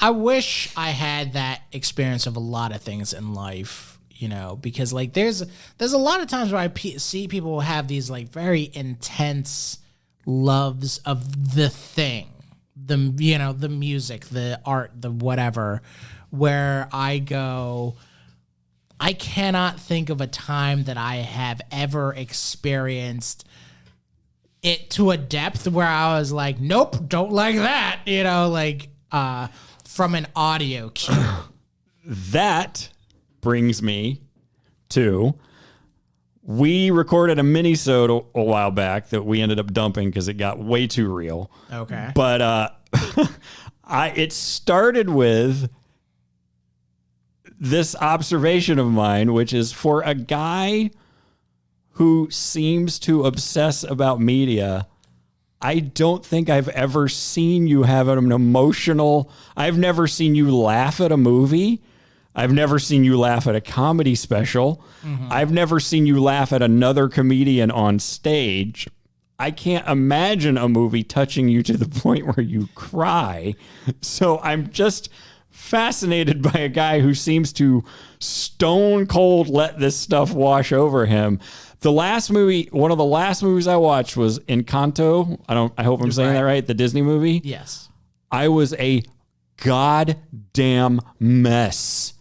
I wish I had that experience of a lot of things in life, because like there's a lot of times where I see people have these like very intense loves of the thing, the music, the art, the whatever, where I go, I cannot think of a time that I have ever experienced it to a depth where I was like, nope, don't like that, from an audio cue. That brings me to, we recorded a Minisode a while back that we ended up dumping because it got way too real. Okay. But it started with this observation of mine, which is, for a guy who seems to obsess about media, I don't think I've ever seen you have an emotional... I've never seen you laugh at a movie. I've never seen you laugh at a comedy special. Mm-hmm. I've never seen you laugh at another comedian on stage. I can't imagine a movie touching you to the point where you cry. So I'm just fascinated by a guy who seems to stone cold let this stuff wash over him. One of the last movies I watched was Encanto. I hope I'm saying that right. The Disney movie. Yes. I was a goddamn mess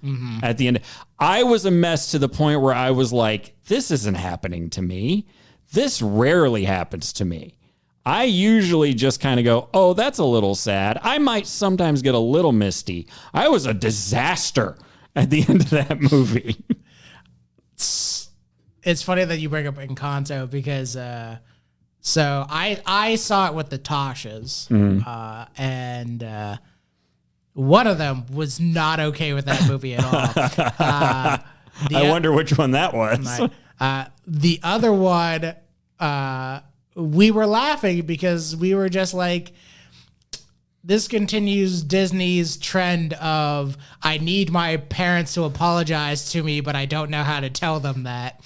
at the end. I was a mess to the point where I was like, this isn't happening to me. This rarely happens to me. I usually just kind of go, oh, that's a little sad. I might sometimes get a little misty. I was a disaster at the end of that movie. It's funny that you bring up Encanto because so I saw it with the Toshas, and one of them was not okay with that movie at all. I wonder which one that was. The other one, we were laughing because we were just like, this continues Disney's trend of, I need my parents to apologize to me, but I don't know how to tell them that.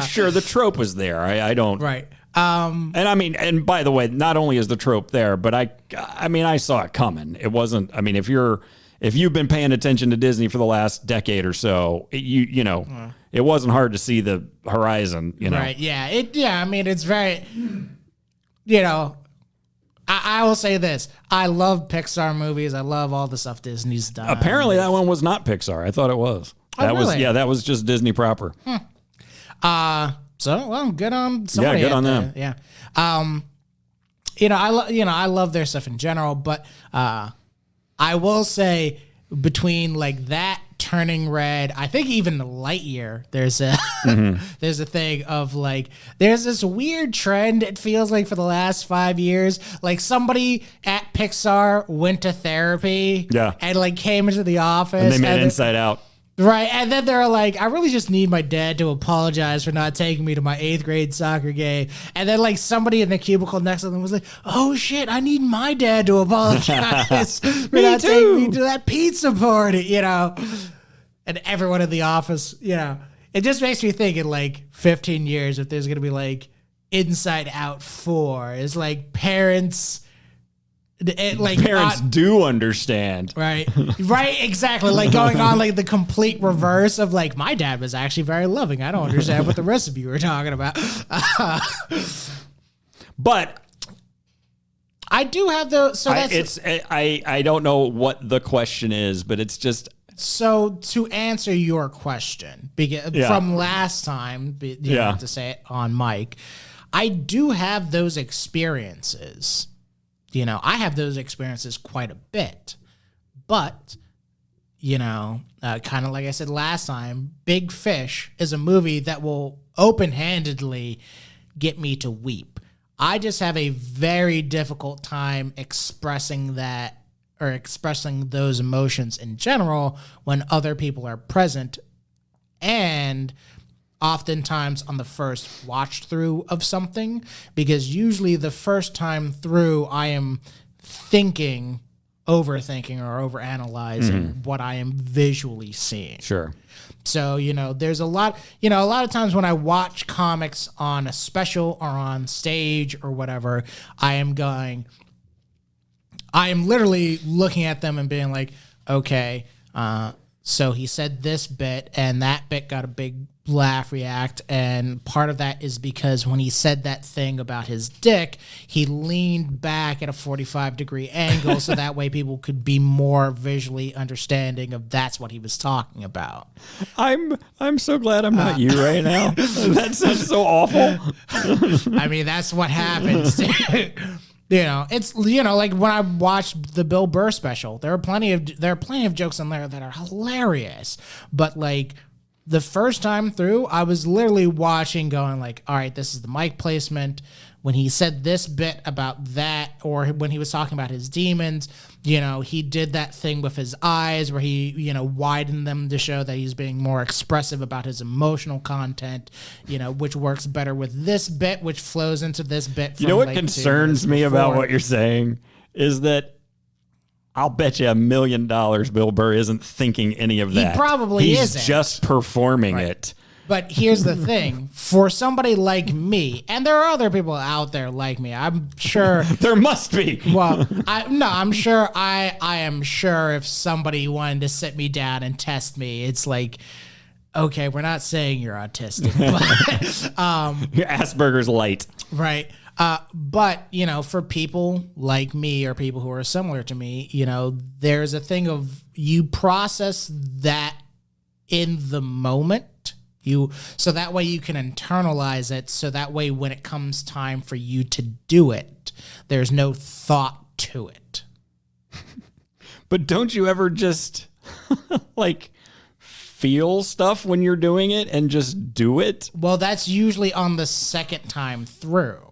Sure. The trope was there. I don't. Right. And by the way, not only is the trope there, but I saw it coming. It wasn't, if you've been paying attention to Disney for the last decade or so, it wasn't hard to see the horizon, Right. Yeah. It's very, I will say this. I love Pixar movies. I love all the stuff Disney's done. Apparently that one was not Pixar. I thought it was. That was just Disney proper. Good on somebody. Yeah, good on them. Yeah. I love their stuff in general, but I will say between like that, Turning Red, I think even Lightyear, there's a there's a thing of like, there's this weird trend, it feels like, for the last 5 years, like somebody at Pixar went to therapy and like came into the office and they made Inside Out. Right, and then they're like, I really just need my dad to apologize for not taking me to my 8th grade soccer game. And then like somebody in the cubicle next to them was like, oh shit, I need my dad to apologize for not taking me to that pizza party, And everyone in the office, it just makes me think in like 15 years if there's going to be like Inside Out 4, is like parents do understand. Right, exactly. Like going on like the complete reverse of like, my dad was actually very loving. I don't understand what the rest of you were talking about. But I do have those. So I don't know what the question is, but it's just. So to answer your question, from last time, you have to say it on mic, I do have those experiences. I have those experiences quite a bit, but, kind of like I said last time, Big Fish is a movie that will open-handedly get me to weep. I just have a very difficult time expressing that, or expressing those emotions in general when other people are present, and oftentimes on the first watch through of something, because usually the first time through I am thinking, overthinking or overanalyzing what I am visually seeing. Sure. So, there's a lot of times when I watch comics on a special or on stage or whatever, I am literally looking at them and being like, okay, so he said this bit and that bit got a big laugh react, and part of that is because when he said that thing about his dick, he leaned back at a 45-degree angle so that way people could be more visually understanding of that's what he was talking about. I'm so glad I'm not you right now. That sounds so awful. I mean, that's what happens. It's like when I watched the Bill Burr special, there are plenty of jokes in there that are hilarious, but like the first time through, I was literally watching going like, all right, this is the mic placement. When he said this bit about that, or when he was talking about his demons, he did that thing with his eyes where he, widened them to show that he's being more expressive about his emotional content, which works better with this bit, which flows into this bit. You know what concerns me about what you're saying is that I'll bet you $1 million Bill Burr isn't thinking any of that. He probably isn't. He's just performing it. But here's the thing. For somebody like me, and there are other people out there like me, I'm sure. There must be. Well, I'm sure. I am sure if somebody wanted to sit me down and test me, it's like, okay, we're not saying you're autistic. But, your Asperger's light. Right. But, for people like me or people who are similar to me, there's a thing of you process that in the moment. So that way you can internalize it. So that way when it comes time for you to do it, there's no thought to it. But don't you ever just like feel stuff when you're doing it and just do it? Well, that's usually on the second time through.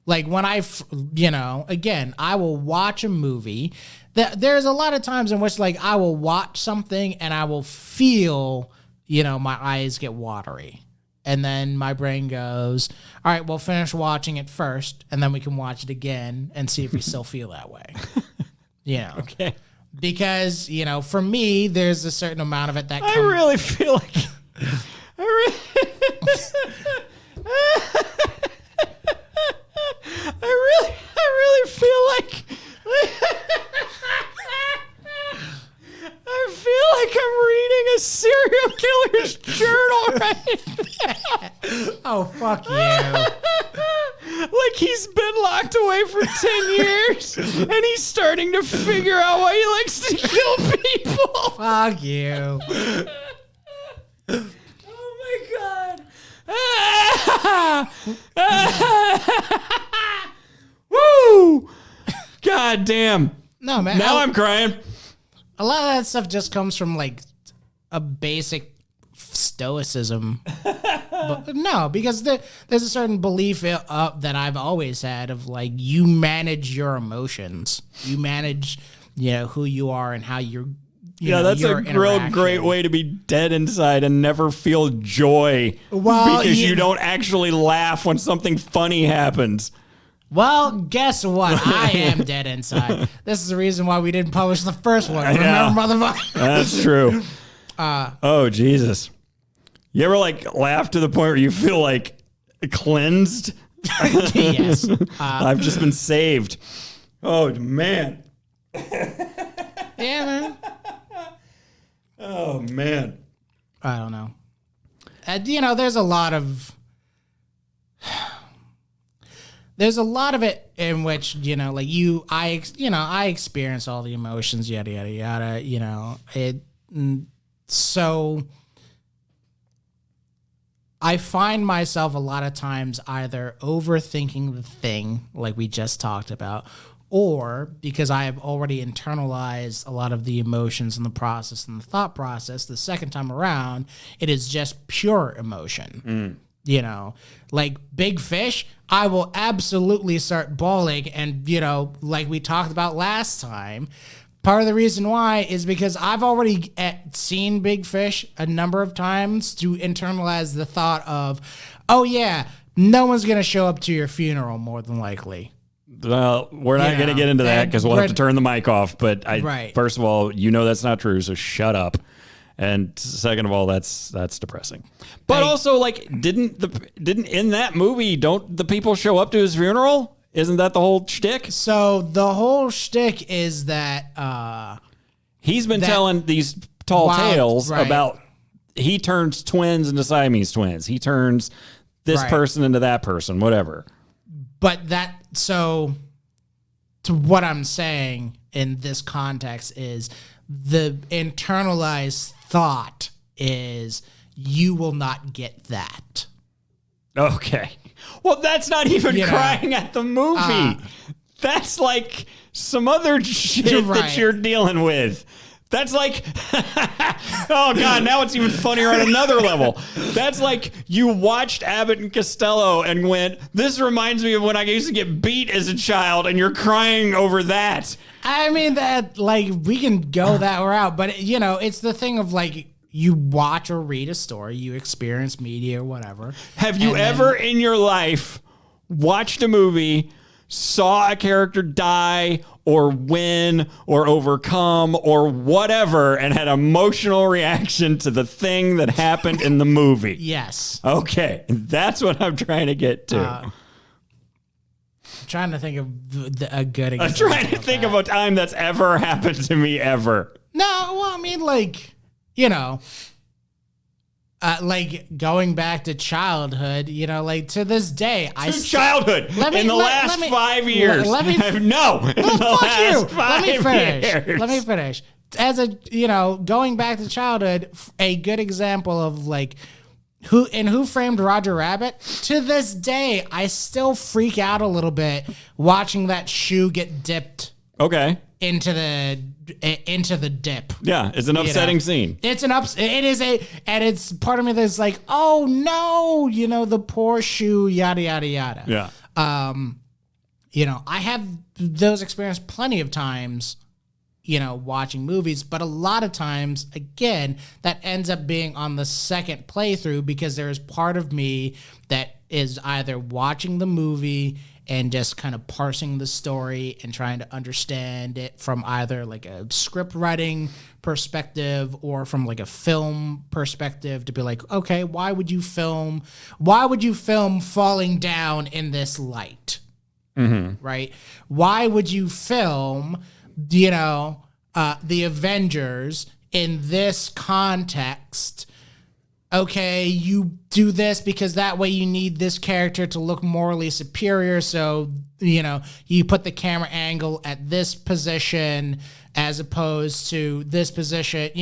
Like when again, I will watch a movie. There's a lot of times in which like I will watch something and I will feel, my eyes get watery. And then my brain goes, all right, we'll finish watching it first and then we can watch it again and see if we still feel that way. Okay. Because, for me, there's a certain amount of it that I really feel like I really feel like I feel like I'm reading a serial killer's journal right now. Oh, fuck you. Like he's been locked away for 10 years and he's starting to figure out why he likes to kill people. Fuck you. Oh my God. Woo! God damn. No, man. Now I'm crying. A lot of that stuff just comes from like a basic stoicism. But no, because there's a certain belief that I've always had of like you manage your emotions. You manage, who you are and how you're. That's a real great way to be dead inside and never feel joy. Well, because you don't actually laugh when something funny happens. Well, guess what? I am dead inside. This is the reason why we didn't publish the first one. Remember, motherfucker? That's true. Oh, Jesus. You ever like laugh to the point where you feel like cleansed? Yes. I've just been saved. Oh, man. Yeah, man. Oh, man. I don't know. There's a lot of it in which, I experience all the emotions, yada, yada, yada, so I find myself a lot of times either overthinking the thing like we just talked about, or because I have already internalized a lot of the emotions and the process and the thought process, the second time around, it is just pure emotion. Like Big Fish, I will absolutely start bawling. And, like we talked about last time, part of the reason why is because I've already seen Big Fish a number of times to internalize the thought of, oh, yeah, no one's going to show up to your funeral more than likely. Well, we're not going to get into that because we'll have to turn the mic off. But first of all, that's not true. So shut up. And second of all, that's depressing. But also, like, didn't in that movie, don't the people show up to his funeral? Isn't that the whole shtick? So the whole shtick is that he's been telling these tall tales about he turns twins into Siamese twins. He turns this person into that person, whatever. But to what I'm saying in this context is the internalized thought is you will not get that. Okay. Well, that's not even crying at the movie. That's like some other shit that you're dealing with. That's like, oh God, now it's even funnier on another level. That's like you watched Abbott and Costello and went, this reminds me of when I used to get beat as a child, and you're crying over that. I mean, that, like, we can go that route, but, it's the thing of, like, you watch or read a story, you experience media or whatever. Have you ever in your life watched a movie, saw a character die or win or overcome or whatever, and had an emotional reaction to the thing that happened in the movie? Yes. Okay. That's what I'm trying to get to. I'm trying to think of a good example. I'm trying to think of a time that's ever happened to me ever. No, well, I mean, like, like going back to childhood, like to this day, childhood in the last 5 years. Let me finish. Let me finish. As a, going back to childhood, a good example of like Who Framed Roger Rabbit? To this day, I still freak out a little bit watching that shoe get dipped. Okay. Into the dip. Yeah, it's an upsetting scene. It is and it's part of me that's like, oh no, the poor shoe, yada yada yada. Yeah. I have those experiences plenty of times, watching movies, but a lot of times, again, that ends up being on the second playthrough because there is part of me that is either watching the movie and just kind of parsing the story and trying to understand it from either like a script writing perspective or from like a film perspective to be like, okay, why would you film falling down in this light? Mm-hmm. Right? Why would you film, the Avengers in this context? Okay, you do this because that way you need this character to look morally superior. So, you put the camera angle at this position as opposed to this position,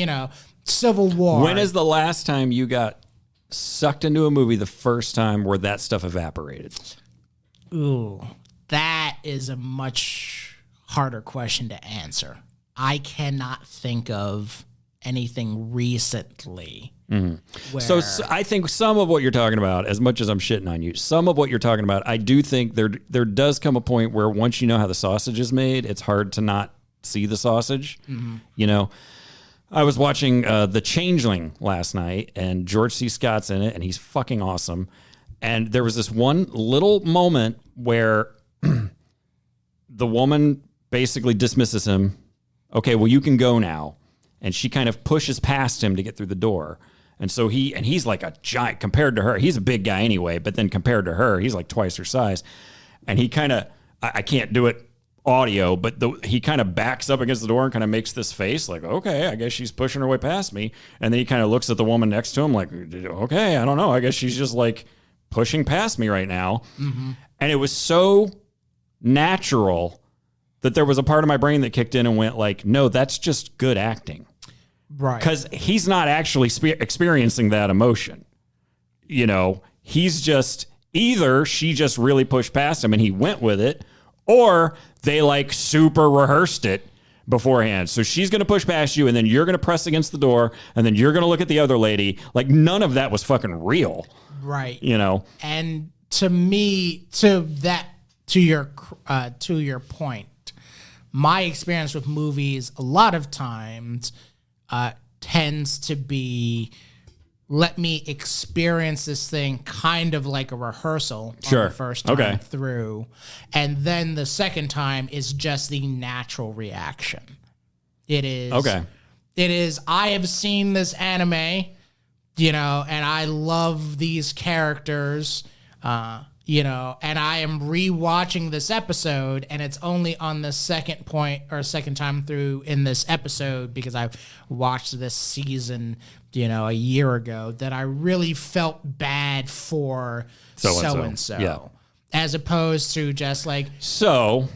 Civil War. When is the last time you got sucked into a movie the first time where that stuff evaporated? Ooh, that is a much harder question to answer. I cannot think of anything recently. Mm-hmm. So I think some of what you're talking about, as much as I'm shitting on you, some of what you're talking about, I do think there does come a point where once you know how the sausage is made, it's hard to not see the sausage. Mm-hmm. I was watching The Changeling last night, and George C. Scott's in it, and he's fucking awesome. And there was this one little moment where the woman basically dismisses him. Okay, well, you can go now. And she kind of pushes past him to get through the door. And so he's like a giant compared to her. He's a big guy anyway, but then compared to her, he's like twice her size. And he kind of, I can't do it audio, but he kind of backs up against the door and kind of makes this face like, okay, I guess she's pushing her way past me. And then he kind of looks at the woman next to him like, okay, I don't know. I guess she's just like pushing past me right now. Mm-hmm. And it was so natural that there was a part of my brain that kicked in and went like, no, that's just good acting. Right. Because he's not actually experiencing that emotion. He's just either she just really pushed past him and he went with it, or they like super rehearsed it beforehand. So she's going to push past you and then you're going to press against the door and then you're going to look at the other lady. Like none of that was fucking real. Right. And to me, to your point, my experience with movies a lot of times tends to be let me experience this thing kind of like a rehearsal on Sure. the first time Okay. through. And then the second time is just the natural reaction. It is. Okay. It is, I have seen this anime, you know, and I love these characters, you know, and I am rewatching this episode, and it's only on the second time through in this episode, because I've watched this season, you know, a year ago, that I really felt bad for so-and-so. Yeah. As opposed to just like... So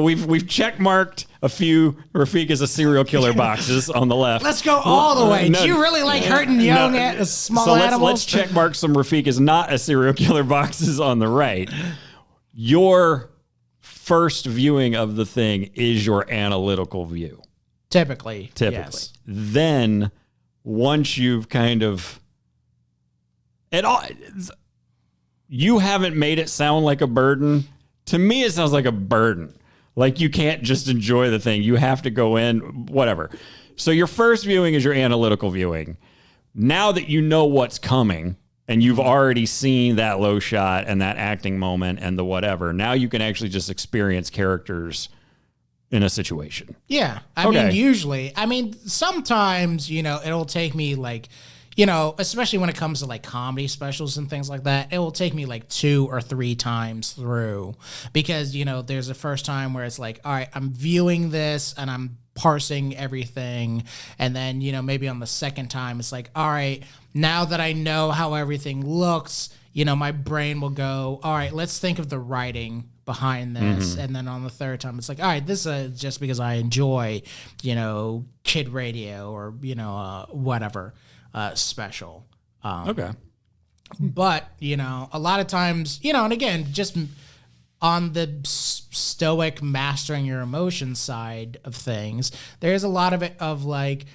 we've check marked a few Rafiq is a serial killer boxes on the left. Let's go all the way. Do you really like hurting young small animals? Let's check mark some Rafiq is not a serial killer boxes on the right. Your first viewing of the thing is your analytical view. Typically. Yes. Then once you've kind of you haven't made it sound like a burden. To me, it sounds like a burden. Like you can't just enjoy the thing. You have to go in, whatever. So your first viewing is your analytical viewing. Now that you know what's coming and you've already seen that low shot and that acting moment and the whatever, now you can actually just experience characters in a situation. Yeah. I mean, usually. I mean, sometimes, you know, it'll take me like... You know, especially when it comes to like comedy specials and things like that, it will take me like 2 or 3 times through, because, you know, there's a first time where it's like, all right, I'm viewing this and I'm parsing everything. And then, you know, maybe on the second time, it's like, all right, now that I know how everything looks, you know, my brain will go, all right, let's think of the writing behind this. And then on the third time, it's like, all right, this is just because I enjoy, you know, kid radio or, you know, whatever. Special. Okay. But, you know, a lot of times, you know, and again, just on the stoic mastering your emotions side of things, there's a lot of it of like,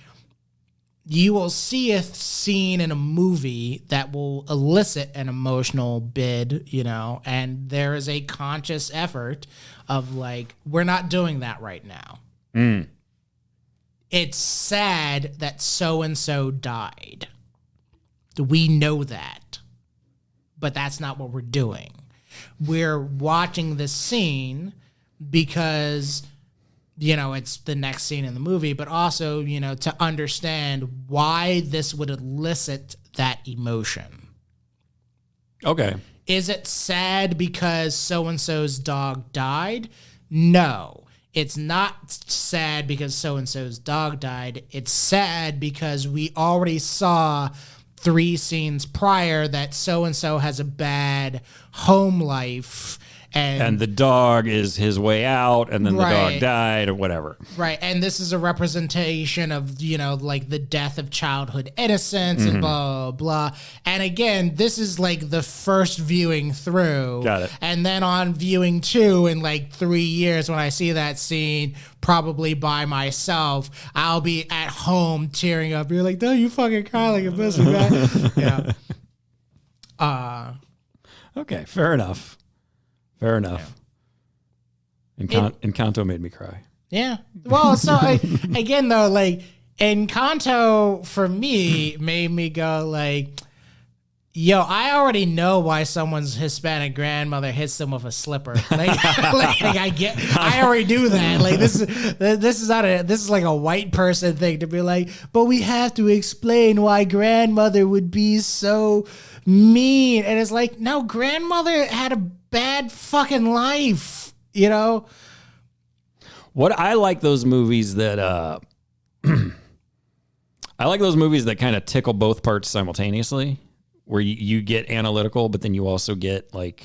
you will see a scene in a movie that will elicit an emotional bid, you know, and there is a conscious effort of like, we're not doing that right now. It's sad that so-and-so died. We know that. But that's not what we're doing. We're watching this scene because, you know, it's the next scene in the movie, but also, you know, to understand why this would elicit that emotion. Okay. Is it sad because so-and-so's dog died? No. It's not sad because so-and-so's dog died. It's sad because we already saw 3 scenes prior that so-and-so has a bad home life. And the dog is his way out, and then the Right. dog died, or whatever. Right, and this is a representation of, you know, like the death of childhood innocence and blah, blah, blah. And again, this is like the first viewing through. Got it. And then on viewing 2 in like 3 years, when I see that scene, probably by myself, I'll be at home tearing up. You're like, don't you fucking cry like a pussy, man. Yeah. Okay, fair enough. Fair enough. Encanto made me cry. Yeah. Well, so again, though, like Encanto for me made me go like, yo, I already know why someone's Hispanic grandmother hits them with a slipper. Like I already do that. Like this is like a white person thing to be like, but we have to explain why grandmother would be so mean. And it's like, no, grandmother had a bad fucking life, you know? What I like those movies that I like those movies that kind of tickle both parts simultaneously, where you get analytical, but then you also get like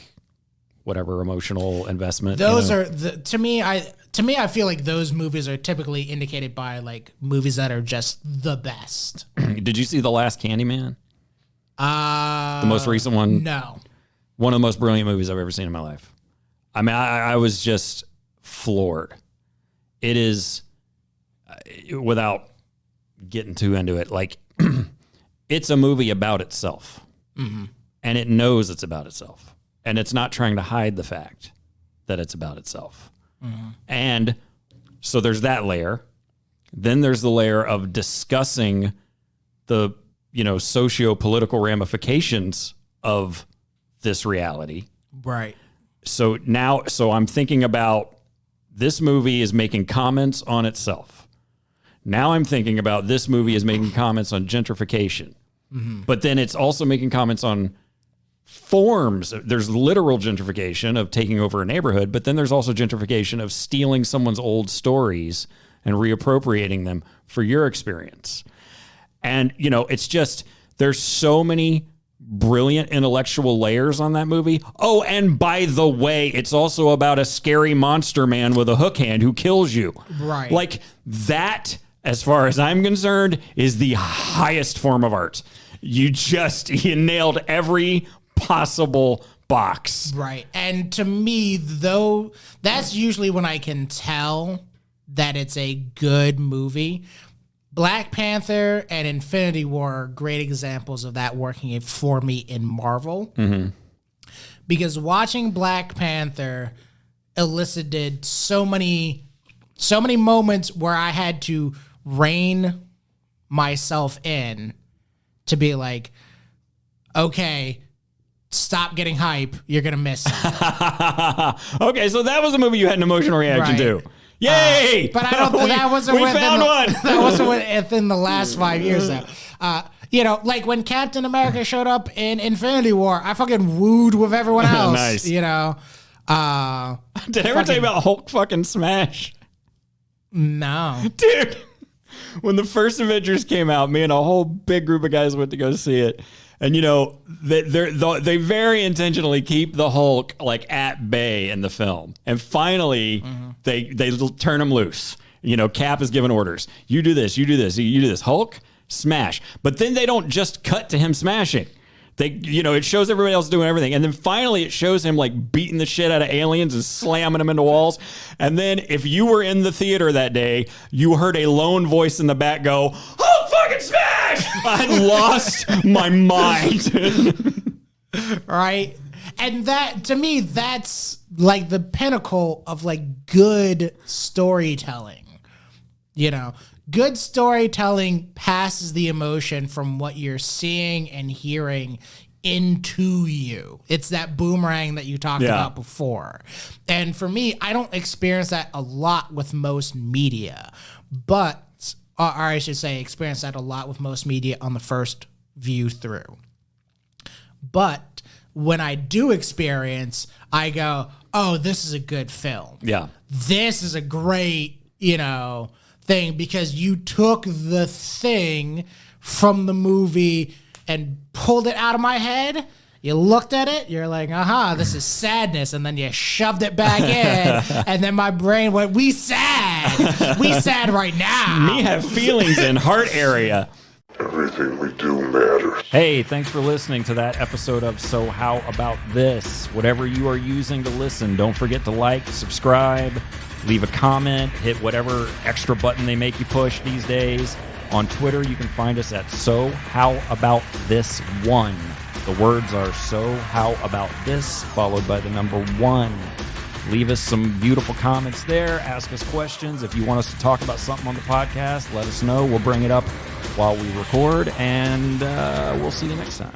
whatever emotional investment. Those are to me. I feel like those movies are typically indicated by like movies that are just the best. Did you see The Last Candyman? The most recent one? No. One of the most brilliant movies I've ever seen in my life. I mean, I was just floored. It is, without getting too into it, like it's a movie about itself. Mm-hmm. And it knows it's about itself. And it's not trying to hide the fact that it's about itself. Mm-hmm. And so there's that layer. Then there's the layer of discussing the, socio-political ramifications of this reality. Right. So I'm thinking about this movie is making comments on itself. Now I'm thinking about this movie is making comments on gentrification. Mm-hmm. But then it's also making comments on forms. There's literal gentrification of taking over a neighborhood, but then there's also gentrification of stealing someone's old stories and reappropriating them for your experience. And, it's just, there's so many brilliant intellectual layers on that movie. Oh, and by the way, it's also about a scary monster man with a hook hand who kills you. Right. Like that, as far as I'm concerned, is the highest form of art. You nailed every possible box. Right. And to me, though, that's usually when I can tell that it's a good movie. Black Panther and Infinity War are great examples of that working for me in Marvel. Mm-hmm. Because watching Black Panther elicited so many moments where I had to rein myself in to be like, okay, stop getting hype. You're going to miss it. Okay, so that was a movie you had an emotional reaction to. Yay! But I don't. That wasn't. We found one. That wasn't within the last 5 years. Though, like when Captain America showed up in Infinity War, I fucking wooed with everyone else. Nice. Did I ever tell you about Hulk fucking smash? No, dude. When the first Avengers came out, me and a whole big group of guys went to go see it. And, they very intentionally keep the Hulk like at bay in the film. And finally, they turn him loose. Cap is giving orders. You do this, you do this, you do this. Hulk, smash. But then they don't just cut to him smashing. It shows everybody else doing everything. And then finally it shows him like beating the shit out of aliens and slamming them into walls. And then if you were in the theater that day, you heard a lone voice in the back go, Hulk fucking smash! I lost my mind. Right? And that, to me, that's like the pinnacle of like good storytelling. Good storytelling passes the emotion from what you're seeing and hearing into you. It's that boomerang that you talked about before. And for me, I don't experience that a lot with most media, but, or I should say experience that a lot with most media on the first view through. But when I do experience, I go, oh, this is a good film. Yeah. This is a great, thing, because you took the thing from the movie and pulled it out of my head. You looked at it, you're like, this is sadness, and then you shoved it back in, and then my brain went, we sad right now. Me have feelings in heart area. Everything we do matters. Hey, thanks for listening to that episode of So How About This? Whatever you are using to listen, don't forget to like, subscribe, leave a comment, hit whatever extra button they make you push these days. On Twitter, you can find us at So How About This One. The words are So How About This, followed by the number 1. Leave us some beautiful comments there. Ask us questions. If you want us to talk about something on the podcast, let us know. We'll bring it up while we record, and we'll see you next time.